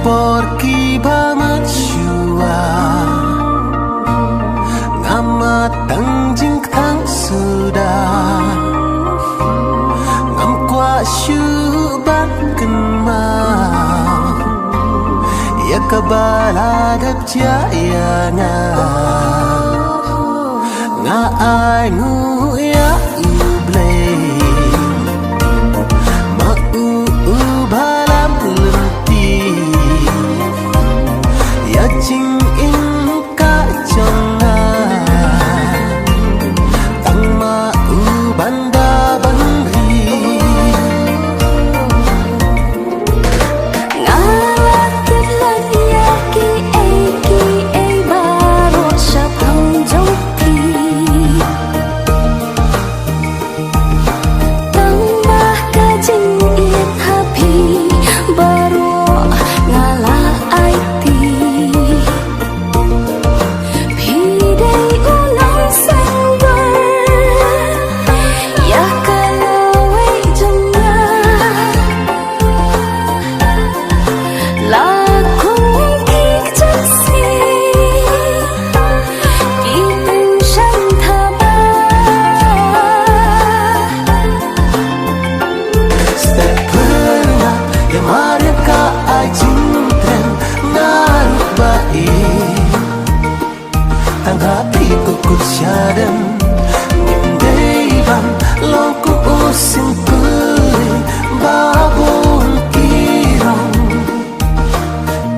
Porky banget jua ngamatang jingkang sudah ngam kwa syubat kenmau ya kabaladap jaya nga ai ngu ya ublay Chinh in cả trong tăng ma u banda bandi ngalatid lang yaki ay baro sa pangjoki tang bah kajing it happy baro ngala ay hati kukut syadam Nindaiban longku using peri babon kirong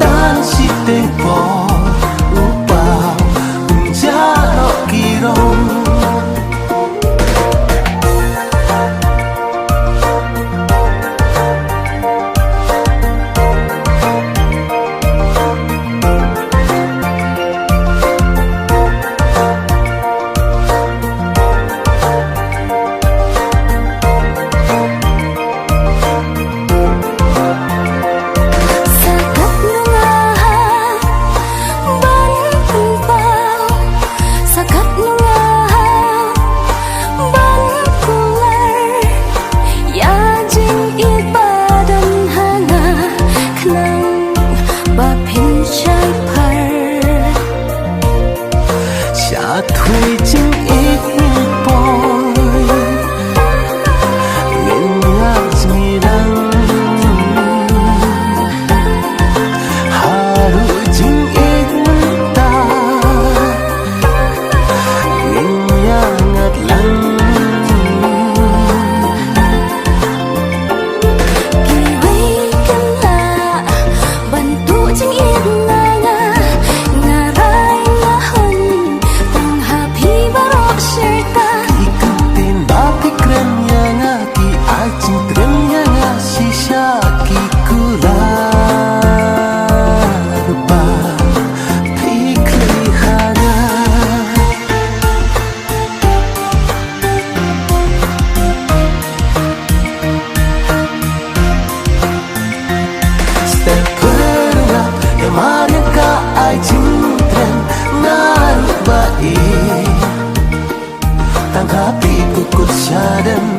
Dan si tempo upau unjaro kirong Thui chinh ít bôi Nên ngạc dì đăng Haru chinh ít ta Nên ngạc lăng Kỳ vây cân lạ Bantu chinh ít nga nga Nga rai nga hon Ikutin bapi kerennya ngaki acing trennya ngasih syaki kularba piklihana Step pernah yang mereka acing tren narba tanggapi kukur syadam